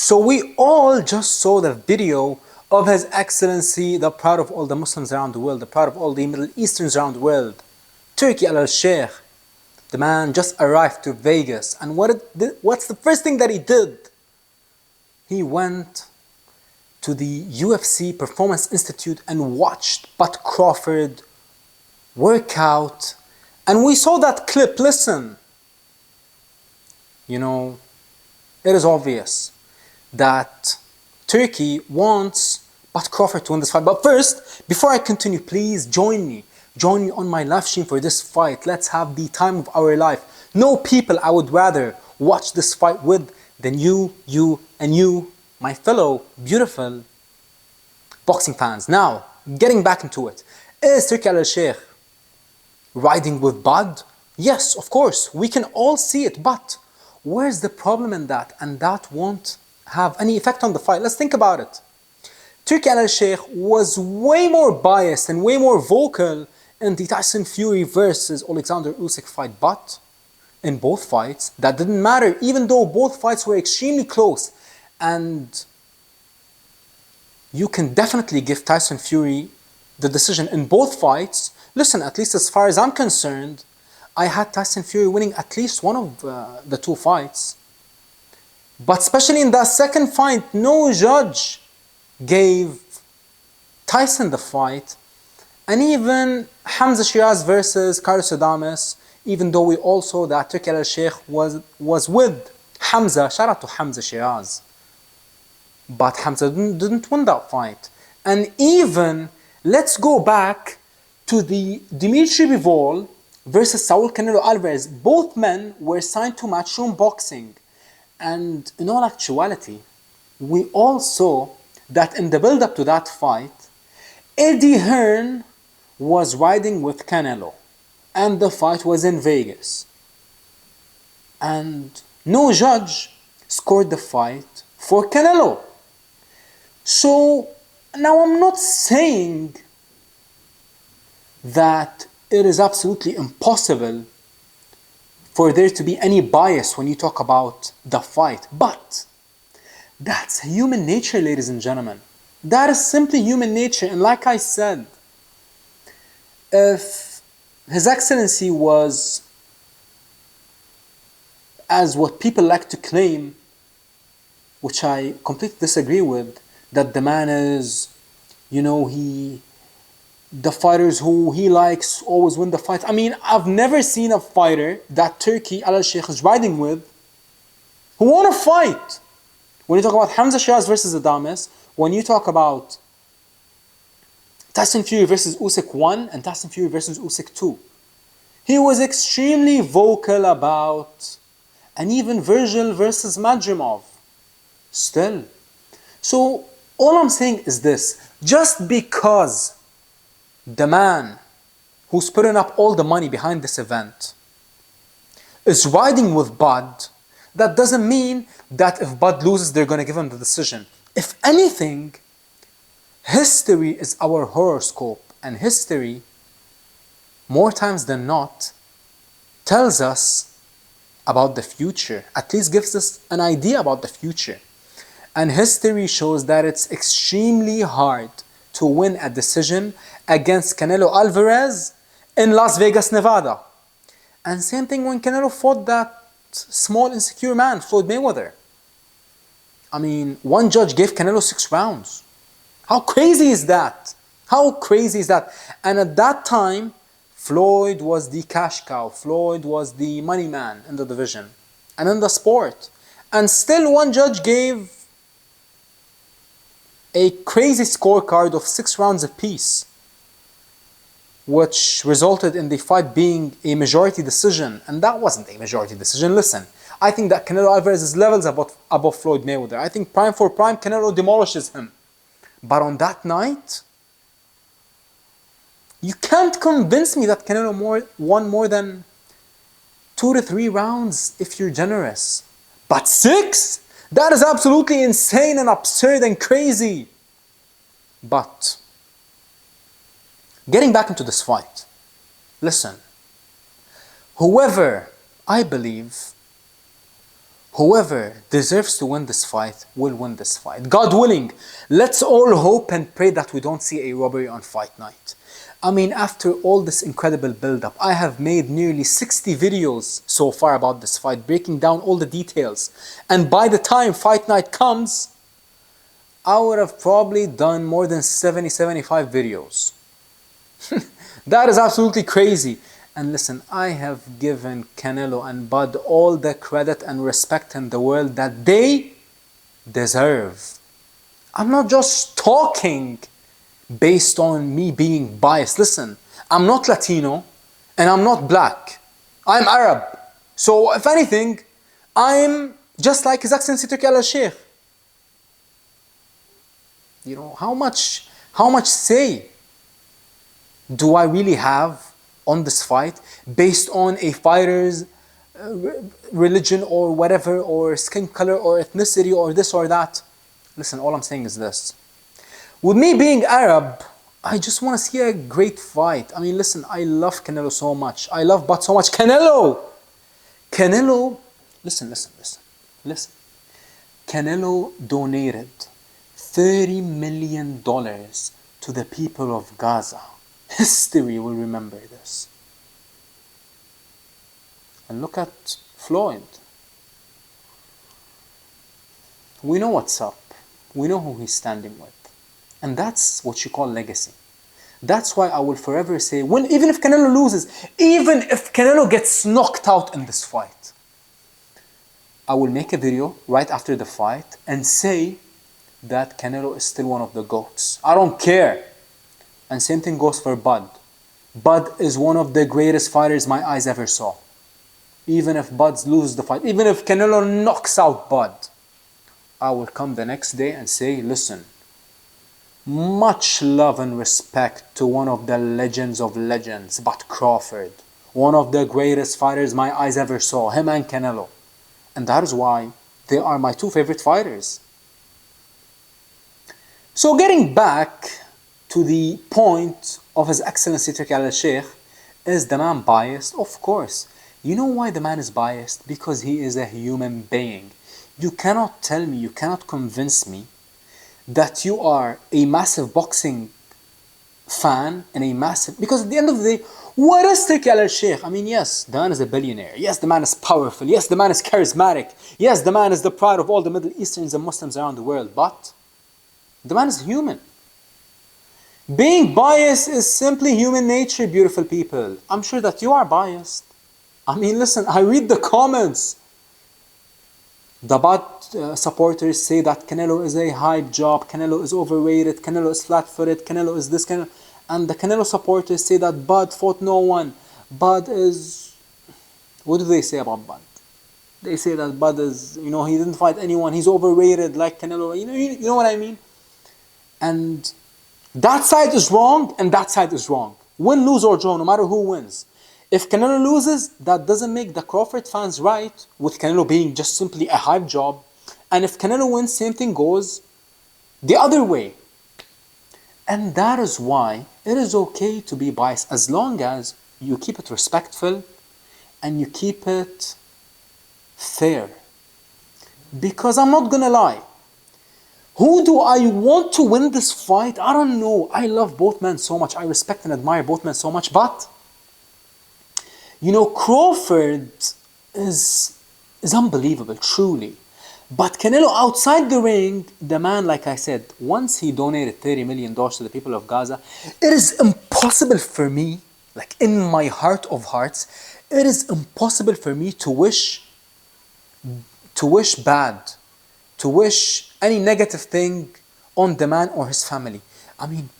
So we all just saw the video of His Excellency, the pride of all the Muslims around the world, the pride of all the Middle Easterns around the world, Turki Alalshikh. The man just arrived to Vegas, and what's the first thing that he did? He went to the UFC Performance Institute and watched Crawford work out. And we saw that clip. Listen, it is obvious that Turkey wants Crawford to win this fight. But first, before I continue, please join me on my live stream for this fight. Let's have the time of our life. No people I would rather watch this fight with than you, and you, my fellow beautiful boxing fans. Now, getting back into it. Is Turki Alalshikh riding with Bud? Yes, of course, we can all see it, but where's the problem in that? And that won't have any effect on the fight. Let's think about it. Turki Alalshikh was way more biased and way more vocal in the Tyson Fury versus Alexander Usyk fight, but in both fights, that didn't matter, even though both fights were extremely close. And you can definitely give Tyson Fury the decision in both fights. Listen, at least as far as I'm concerned, I had Tyson Fury winning at least one of the two fights. But especially in that second fight, no judge gave Tyson the fight. And even Hamza Shiraz versus Carlos Adames, even though we all saw that Turki Alalshikh was with Hamza, shout out to Hamza Shiraz. But Hamza didn't win that fight. And even, let's go back to the Dimitri Bivol versus Saul Canelo Alvarez. Both men were signed to Matchroom Boxing. And in all actuality, we all saw that in the build-up to that fight, Eddie Hearn was riding with Canelo. And the fight was in Vegas. And no judge scored the fight for Canelo. So now I'm not saying that it is absolutely impossible for there to be any bias when you talk about the fight. But that's human nature, ladies and gentlemen. That is simply human nature. And like I said, if His Excellency was, as what people like to claim, which I completely disagree with, that the man is, the fighters who he likes always win the fight. I mean, I've never seen a fighter that Turki Alalshikh is riding with who won a fight. When you talk about Hamza Shiraz versus Adames, when you talk about Tyson Fury versus Usyk 1 and Tyson Fury versus Usyk 2, he was extremely vocal about, and even Virgil versus Madrimov. Still. So, all I'm saying is this. Just because the man who's putting up all the money behind this event is riding with Bud, that doesn't mean that if Bud loses, they're going to give him the decision. If anything, history is our horoscope, and history, more times than not, tells us about the future, at least gives us an idea about the future. And history shows that it's extremely hard to win a decision against Canelo Alvarez in Las Vegas, Nevada. And same thing when Canelo fought that small insecure man, Floyd Mayweather. I mean, one judge gave Canelo 6 rounds. How crazy is that? How crazy is that? And at that time, Floyd was the cash cow. Floyd was the money man in the division and in the sport. And still one judge gave a crazy scorecard of 6 rounds apiece, which resulted in the fight being a majority decision. And that wasn't a majority decision. Listen, I think that Canelo Alvarez is levels above Floyd Mayweather. I think prime for prime, Canelo demolishes him. But on that night, you can't convince me that Canelo won more than 2 to 3 rounds if you're generous. But 6? That is absolutely insane and absurd and crazy. But getting back into this fight, listen, I believe, Whoever deserves to win this fight will win this fight. God willing, let's all hope and pray that we don't see a robbery on fight night. I mean, after all this incredible build-up, I have made nearly 60 videos so far about this fight, breaking down all the details. And by the time fight night comes, I would have probably done more than 70, 75 videos. That is absolutely crazy. And listen, I have given Canelo and Bud all the credit and respect in the world that they deserve. I'm not just talking based on me being biased. Listen, I'm not Latino and I'm not black. I'm Arab. So if anything, I'm just like His Excellency Turki Alalshikh. You know, how much say do I really have on this fight based on a fighter's religion or whatever, or skin color or ethnicity or this or that? Listen, all I'm saying is this. With me being Arab, I just want to see a great fight. I mean, listen, I love Canelo so much. I love Bud so much. Canelo, listen. Canelo donated $30 million to the people of Gaza. History will remember this. And look at Floyd. We know what's up. We know who he's standing with. And that's what you call legacy. That's why I will forever say, even if Canelo loses, even if Canelo gets knocked out in this fight, I will make a video right after the fight and say that Canelo is still one of the GOATs. I don't care. And same thing goes for Bud. Bud is one of the greatest fighters my eyes ever saw. Even if Bud loses the fight, even if Canelo knocks out Bud, I will come the next day and say, listen, much love and respect to one of the legends of legends, Bud Crawford. One of the greatest fighters my eyes ever saw, him and Canelo. And that is why they are my two favorite fighters. So getting back to the point of His Excellency Turki Alalshikh, is the man biased? Of course. You know why the man is biased? Because he is a human being. You cannot tell me, you cannot convince me that you are a massive boxing fan and a massive... Because at the end of the day, what is Turki Alalshikh? I mean, yes, the man is a billionaire. Yes, the man is powerful. Yes, the man is charismatic. Yes, the man is the pride of all the Middle Easterns and Muslims around the world. But the man is human. Being biased is simply human nature, beautiful people. I'm sure that you are biased. I mean, listen, I read the comments. The Bud supporters say that Canelo is a hype job, Canelo is overrated, Canelo is flat-footed, Canelo is this, Canelo. And the Canelo supporters say that Bud fought no one. Bud is... What do they say about Bud? They say that Bud is, he didn't fight anyone, he's overrated like Canelo. You know what I mean? And that side is wrong and that side is wrong. Win, lose or draw, no matter who wins. If Canelo loses, that doesn't make the Crawford fans right, with Canelo being just simply a hype job. And if Canelo wins, same thing goes the other way. And that is why it is okay to be biased, as long as you keep it respectful and you keep it fair. Because I'm not gonna lie, who do I want to win this fight? I don't know. I love both men so much. I respect and admire both men so much. But, Crawford is unbelievable, truly. But Canelo outside the ring, the man, like I said, once he donated $30 million to the people of Gaza, it is impossible for me, like in my heart of hearts, it is impossible for me to wish bad, to wish any negative thing on the man or his family. I mean,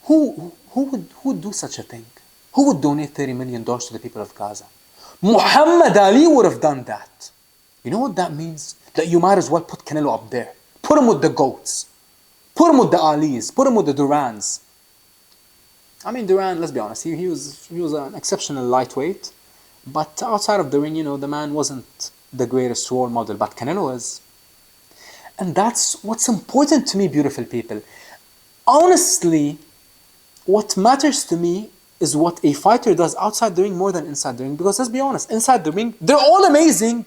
who would do such a thing? Who would donate $30 million to the people of Gaza? Muhammad Ali would have done that. You know what that means? That you might as well put Canelo up there. Put him with the GOATs. Put him with the Alis. Put him with the Durans. I mean, Duran, let's be honest, he was an exceptional lightweight. But outside of the ring, the man wasn't the greatest role model. But Canelo is. And that's what's important to me, beautiful people. Honestly, what matters to me is what a fighter does outside the ring more than inside the ring. Because let's be honest, inside the ring, they're all amazing.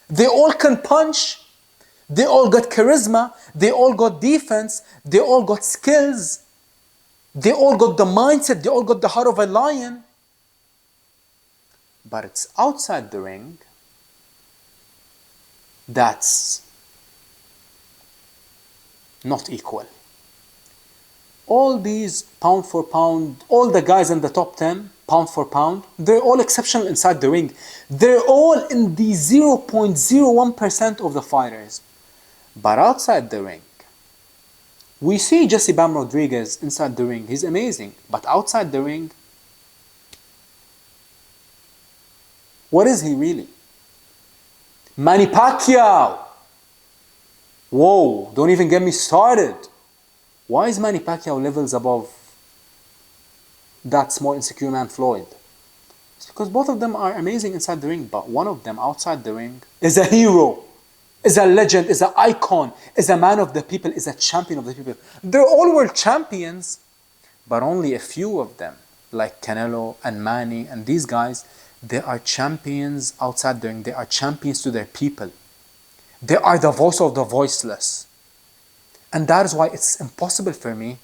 They all can punch. They all got charisma. They all got defense. They all got skills. They all got the mindset. They all got the heart of a lion. But it's outside the ring that's not equal. All these pound for pound, all the guys in the top 10, pound for pound, they're all exceptional inside the ring. They're all in the 0.01% of the fighters. But outside the ring, we see Jesse Bam Rodriguez inside the ring. He's amazing. But outside the ring, what is he really? Manny Pacquiao. Whoa, don't even get me started. Why is Manny Pacquiao levels above that small insecure man Floyd? It's because both of them are amazing inside the ring, but one of them outside the ring is a hero, is a legend, is an icon, is a man of the people, is a champion of the people. They're all world champions, but only a few of them, like Canelo and Manny and these guys, they are champions outside the ring. They are champions to their people. They are the voice of the voiceless. And that is why it's impossible for me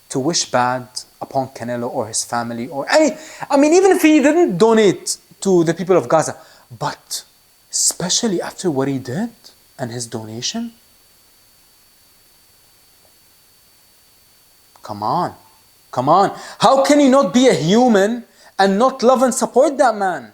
to wish bad upon Canelo or his family or any. I mean, even if he didn't donate to the people of Gaza, but especially after what he did and his donation. Come on. Come on. How can you not be a human and not love and support that man?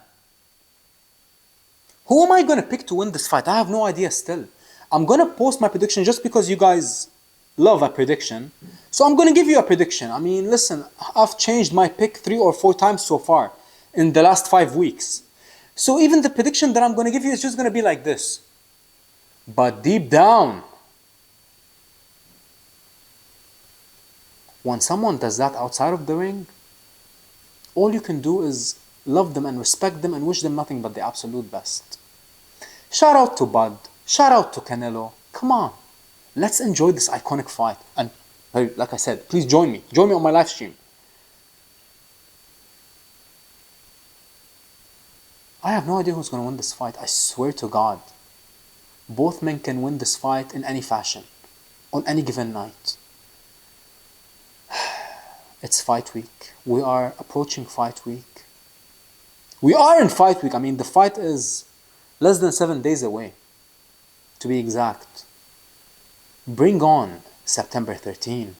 Who am I going to pick to win this fight? I have no idea still. I'm going to post my prediction just because you guys love a prediction. So I'm going to give you a prediction. I mean, listen, I've changed my pick 3 or 4 times so far in the last 5 weeks. So even the prediction that I'm going to give you is just going to be like this. But deep down, when someone does that outside of the ring, all you can do is love them and respect them and wish them nothing but the absolute best. Shout out to Bud. Shout out to Canelo. Come on. Let's enjoy this iconic fight. And like I said, please join me. Join me on my live stream. I have no idea who's going to win this fight. I swear to God. Both men can win this fight in any fashion. On any given night. It's fight week. We are approaching fight week. We are in fight week. I mean, the fight is less than 7 days away, to be exact. Bring on September 13.